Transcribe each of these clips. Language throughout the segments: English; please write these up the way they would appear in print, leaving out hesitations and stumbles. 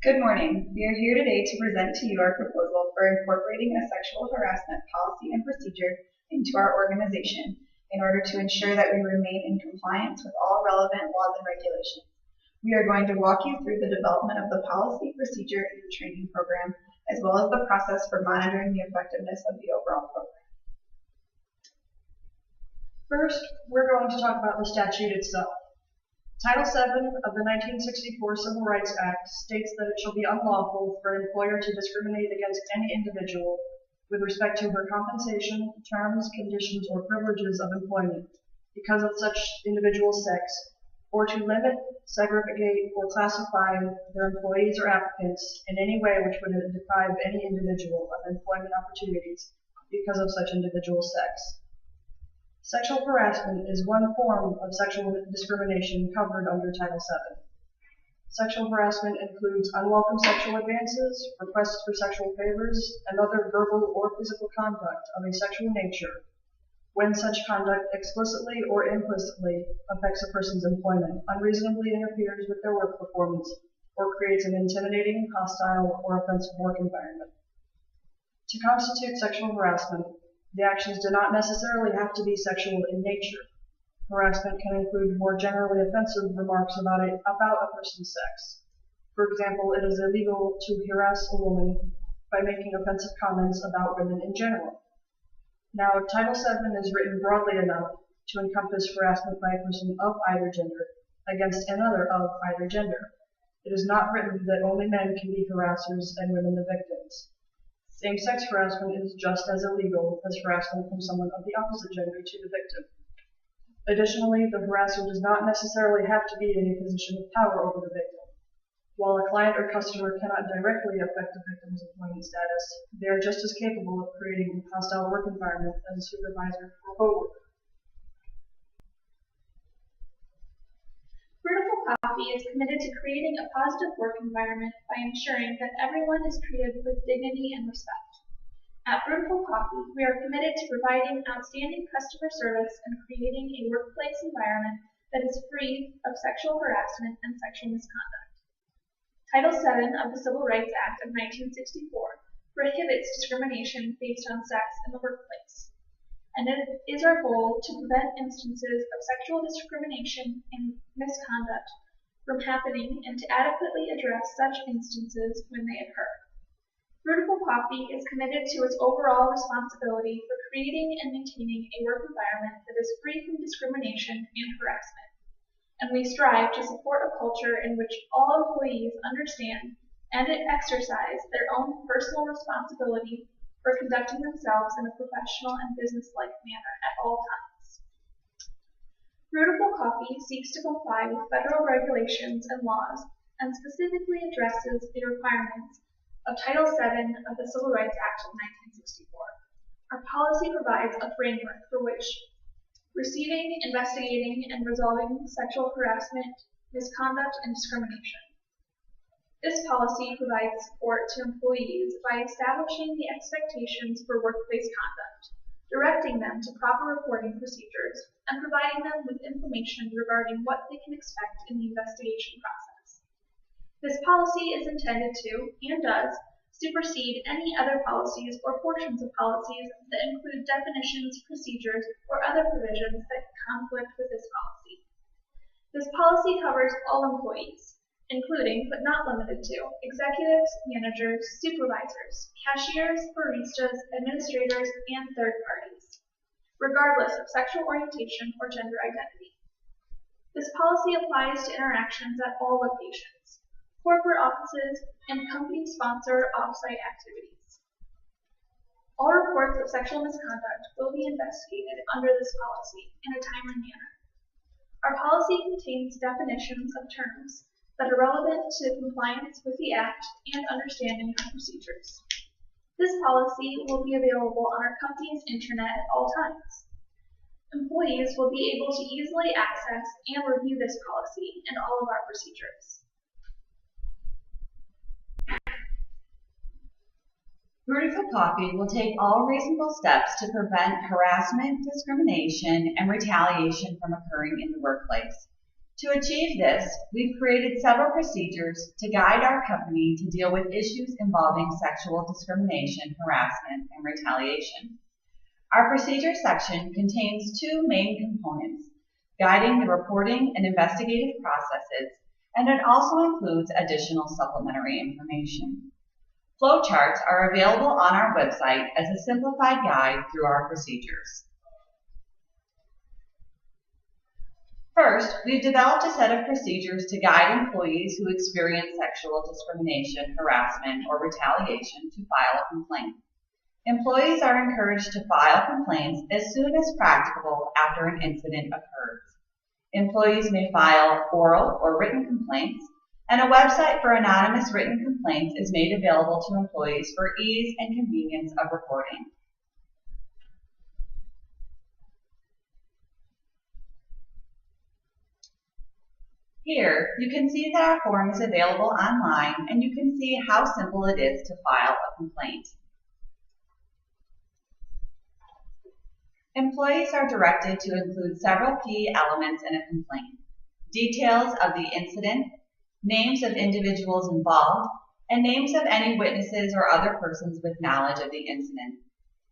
Good morning. We are here today to present to you our proposal for incorporating a sexual harassment policy and procedure into our organization in order to ensure that we remain in compliance with all relevant laws and regulations. We are going to walk you through the development of the policy, procedure, and the training program, as well as the process for monitoring the effectiveness of the overall program. First, we're going to talk about the statute itself. Title VII of the 1964 Civil Rights Act states that it shall be unlawful for an employer to discriminate against any individual with respect to her compensation, terms, conditions, or privileges of employment because of such individual's sex, or to limit, segregate, or classify their employees or applicants in any way which would deprive any individual of employment opportunities because of such individual's sex. Sexual harassment is one form of sexual discrimination covered under Title VII. Sexual harassment includes unwelcome sexual advances, requests for sexual favors, and other verbal or physical conduct of a sexual nature when such conduct explicitly or implicitly affects a person's employment, unreasonably interferes with their work performance, or creates an intimidating, hostile, or offensive work environment. To constitute sexual harassment, the actions do not necessarily have to be sexual in nature. Harassment can include more generally offensive remarks about a person's sex. For example, it is illegal to harass a woman by making offensive comments about women in general. Now, Title VII is written broadly enough to encompass harassment by a person of either gender against another of either gender. It is not written that only men can be harassers and women the victims. Same-sex harassment is just as illegal as harassment from someone of the opposite gender to the victim. Additionally, the harasser does not necessarily have to be in a position of power over the victim. While a client or customer cannot directly affect a victim's employment status, they are just as capable of creating a hostile work environment as a supervisor or coworker. Vertical Coffee is committed to creating a positive work environment by ensuring that everyone is treated with dignity and respect. At Vertical Coffee, we are committed to providing outstanding customer service and creating a workplace environment that is free of sexual harassment and sexual misconduct. Title VII of the Civil Rights Act of 1964 prohibits discrimination based on sex in the workplace, and it is our goal to prevent instances of sexual discrimination and misconduct from happening and to adequately address such instances when they occur. Vertical Coffee is committed to its overall responsibility for creating and maintaining a work environment that is free from discrimination and harassment, and we strive to support a culture in which all employees understand and exercise their own personal responsibility for conducting themselves in a professional and business-like manner at all times. Vertical Coffee seeks to comply with federal regulations and laws and specifically addresses the requirements of Title VII of the Civil Rights Act of 1964. Our policy provides a framework for which receiving, investigating, and resolving sexual harassment, misconduct, and discrimination. This policy provides support to employees by establishing the expectations for workplace conduct, directing them to proper reporting procedures, and providing them with information regarding what they can expect in the investigation process. This policy is intended to, and does, supersede any other policies or portions of policies that include definitions, procedures, or other provisions that conflict with this policy. This policy covers all employees, including, but not limited to, executives, managers, supervisors, cashiers, baristas, administrators, and third parties, regardless of sexual orientation or gender identity. This policy applies to interactions at all locations, corporate offices, and company-sponsored off-site activities. All reports of sexual misconduct will be investigated under this policy in a timely manner. Our policy contains definitions of terms that are relevant to compliance with the Act and understanding of procedures. This policy will be available on our company's intranet at all times. Employees will be able to easily access and review this policy and all of our procedures. Vertical Coffee will take all reasonable steps to prevent harassment, discrimination, and retaliation from occurring in the workplace. To achieve this, we've created several procedures to guide our company to deal with issues involving sexual discrimination, harassment, and retaliation. Our procedure section contains two main components, guiding the reporting and investigative processes, and it also includes additional supplementary information. Flowcharts are available on our website as a simplified guide through our procedures. First, we've developed a set of procedures to guide employees who experience sexual discrimination, harassment, or retaliation to file a complaint. Employees are encouraged to file complaints as soon as practicable after an incident occurs. Employees may file oral or written complaints, and a website for anonymous written complaints is made available to employees for ease and convenience of reporting. Here, you can see that our form is available online, and you can see how simple it is to file a complaint. Employees are directed to include several key elements in a complaint: details of the incident, names of individuals involved, and names of any witnesses or other persons with knowledge of the incident.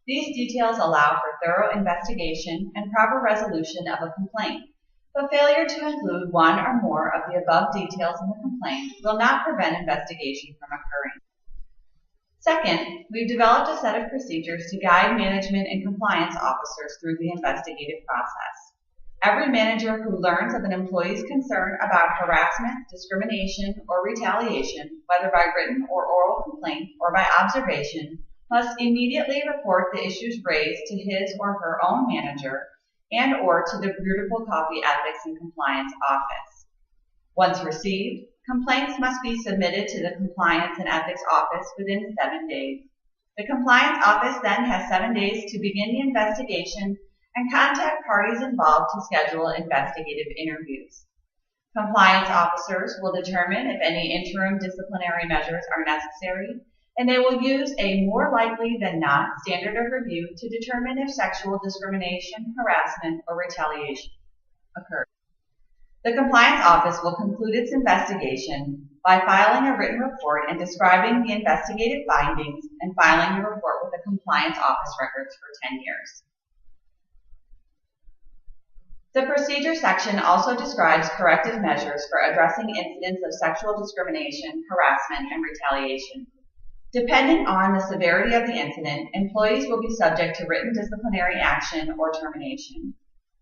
These details allow for thorough investigation and proper resolution of a complaint, but failure to include one or more of the above details in the complaint will not prevent investigation from occurring. Second, we've developed a set of procedures to guide management and compliance officers through the investigative process. Every manager who learns of an employee's concern about harassment, discrimination, or retaliation, whether by written or oral complaint or by observation, must immediately report the issues raised to his or her own manager and or to the Beautiful Coffee Ethics and Compliance Office. Once received, complaints must be submitted to the Compliance and Ethics Office within 7 days. The Compliance Office then has 7 days to begin the investigation and contact parties involved to schedule investigative interviews. Compliance officers will determine if any interim disciplinary measures are necessary, and they will use a more likely than not standard of review to determine if sexual discrimination, harassment, or retaliation occurs. The Compliance Office will conclude its investigation by filing a written report and describing the investigative findings and filing the report with the Compliance Office records for 10 years. The procedure section also describes corrective measures for addressing incidents of sexual discrimination, harassment, and retaliation. Depending on the severity of the incident, employees will be subject to written disciplinary action or termination.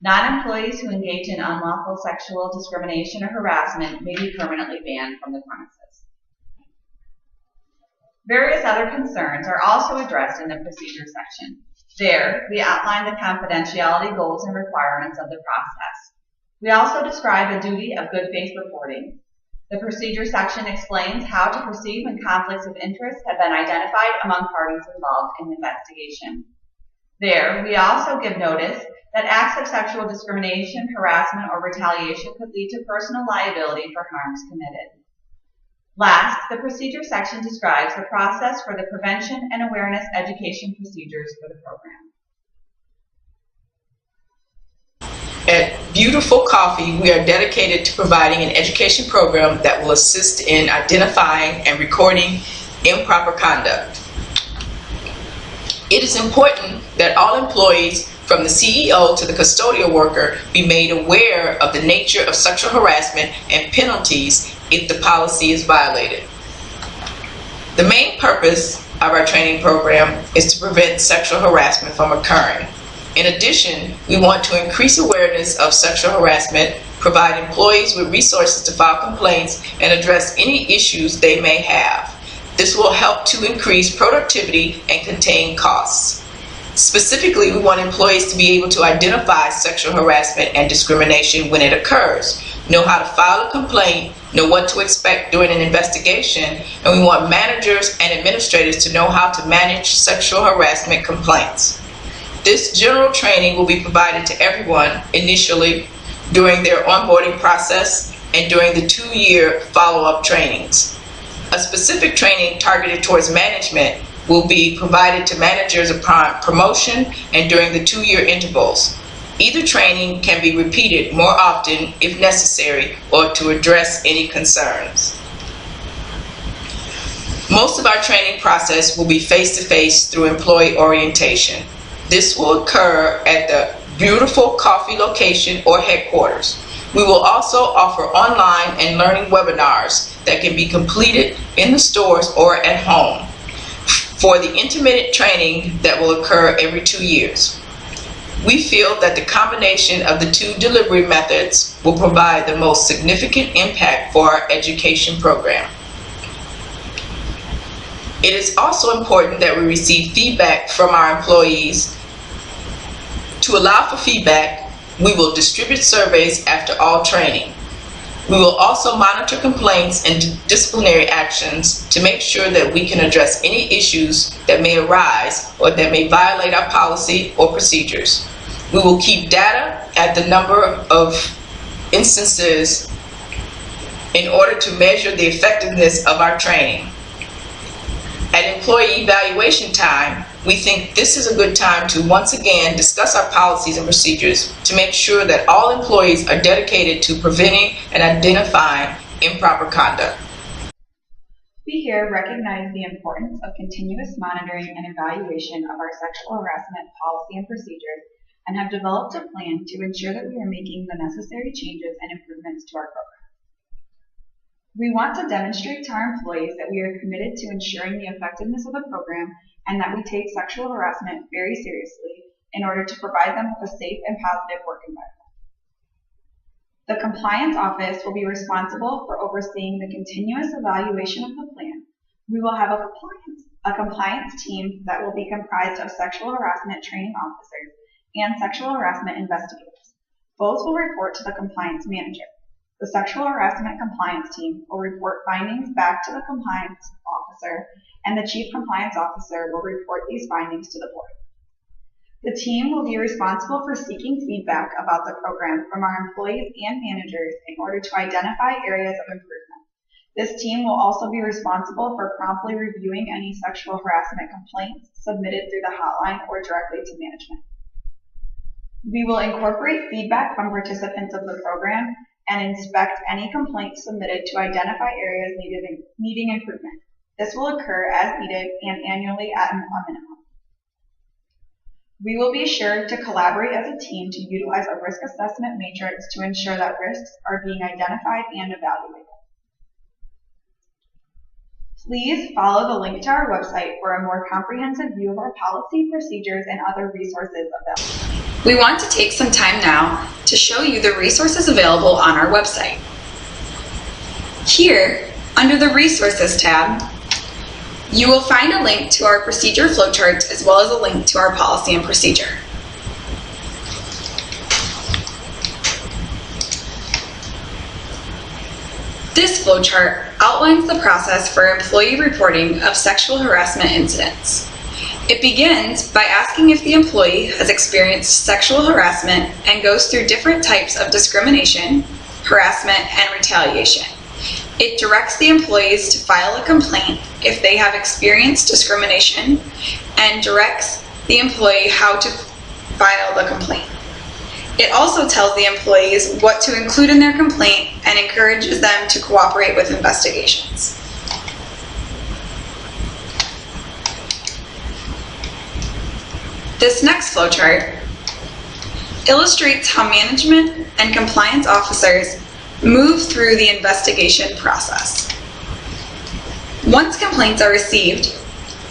Non-employees who engage in unlawful sexual discrimination or harassment may be permanently banned from the premises. Various other concerns are also addressed in the procedure section. There, we outline the confidentiality goals and requirements of the process. We also describe a duty of good faith reporting. The procedure section explains how to proceed when conflicts of interest have been identified among parties involved in the investigation. There, we also give notice that acts of sexual discrimination, harassment, or retaliation could lead to personal liability for harms committed. Last, the procedure section describes the process for the prevention and awareness education procedures for the program. At Beautiful Coffee, we are dedicated to providing an education program that will assist in identifying and recording improper conduct. It is important that all employees, from the CEO to the custodial worker, be made aware of the nature of sexual harassment and penalties if the policy is violated. The main purpose of our training program is to prevent sexual harassment from occurring. In addition, we want to increase awareness of sexual harassment, provide employees with resources to file complaints, and address any issues they may have. This will help to increase productivity and contain costs. Specifically, we want employees to be able to identify sexual harassment and discrimination when it occurs, know how to file a complaint, know what to expect during an investigation, and we want managers and administrators to know how to manage sexual harassment complaints. This general training will be provided to everyone initially during their onboarding process and during the 2-year follow-up trainings. A specific training targeted towards management will be provided to managers upon promotion and during the 2-year intervals. Either training can be repeated more often if necessary or to address any concerns. Most of our training process will be face-to-face through employee orientation. This will occur at the beautiful coffee location or headquarters. We will also offer online and learning webinars that can be completed in the stores or at home for the intermittent training that will occur every 2 years. We feel that the combination of the two delivery methods will provide the most significant impact for our education program. It is also important that we receive feedback from our employees. To allow for feedback, we will distribute surveys after all training. We will also monitor complaints and disciplinary actions to make sure that we can address any issues that may arise or that may violate our policy or procedures. We will keep data at the number of instances in order to measure the effectiveness of our training. At employee evaluation time, we think this is a good time to once again discuss our policies and procedures to make sure that all employees are dedicated to preventing and identifying improper conduct. We here recognize the importance of continuous monitoring and evaluation of our sexual harassment policy and procedures and have developed a plan to ensure that we are making the necessary changes and improvements to our program. We want to demonstrate to our employees that we are committed to ensuring the effectiveness of the program and that we take sexual harassment very seriously in order to provide them with a safe and positive work environment. The Compliance Office will be responsible for overseeing the continuous evaluation of the plan. We will have a compliance team that will be comprised of sexual harassment training officers and sexual harassment investigators. Both will report to the compliance manager. The Sexual Harassment Compliance Team will report findings back to the Compliance Officer, and the Chief Compliance Officer will report these findings to the board. The team will be responsible for seeking feedback about the program from our employees and managers in order to identify areas of improvement. This team will also be responsible for promptly reviewing any sexual harassment complaints submitted through the hotline or directly to management. We will incorporate feedback from participants of the program and inspect any complaints submitted to identify areas needing improvement. This will occur as needed and annually at a minimum. We will be sure to collaborate as a team to utilize a risk assessment matrix to ensure that risks are being identified and evaluated. Please follow the link to our website for a more comprehensive view of our policy, procedures, and other resources available. We want to take some time now to show you the resources available on our website. Here, under the Resources tab, you will find a link to our procedure flowcharts as well as a link to our policy and procedure. This flowchart outlines the process for employee reporting of sexual harassment incidents. It begins by asking if the employee has experienced sexual harassment and goes through different types of discrimination, harassment, and retaliation. It directs the employees to file a complaint if they have experienced discrimination and directs the employee how to file the complaint. It also tells the employees what to include in their complaint and encourages them to cooperate with investigations. This next flowchart illustrates how management and compliance officers move through the investigation process. Once complaints are received,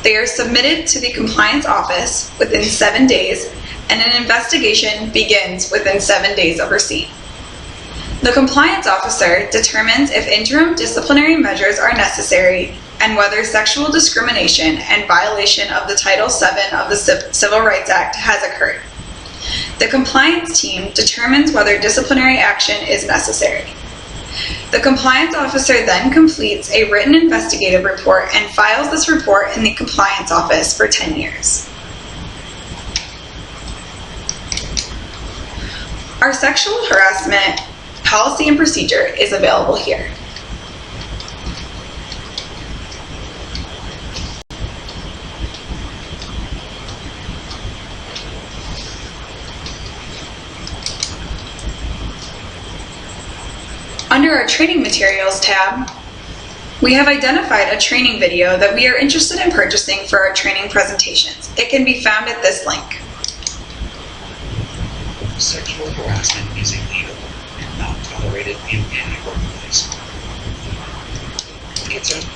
they are submitted to the compliance office within 7 days, and an investigation begins within 7 days of receipt. The compliance officer determines if interim disciplinary measures are necessary and whether sexual discrimination and violation of the Title VII of the Civil Rights Act has occurred. The compliance team determines whether disciplinary action is necessary. The compliance officer then completes a written investigative report and files this report in the compliance office for 10 years. Our sexual harassment policy and procedure is available here. Under our Training Materials tab, we have identified a training video that we are interested in purchasing for our training presentations. It can be found at this link. Sexual harassment is illegal and not tolerated in any workplace. Answer.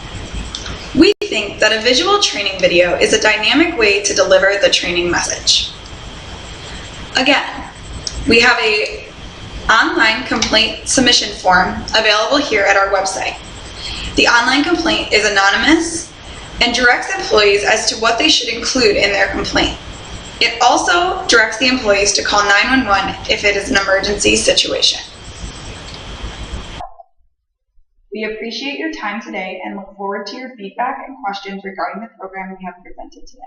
We think that a visual training video is a dynamic way to deliver the training message. Again, we have an online complaint submission form available here at our website. The online complaint is anonymous and directs employees as to what they should include in their complaint. It also directs the employees to call 911 if it is an emergency situation. We appreciate your time today and look forward to your feedback and questions regarding the program we have presented today.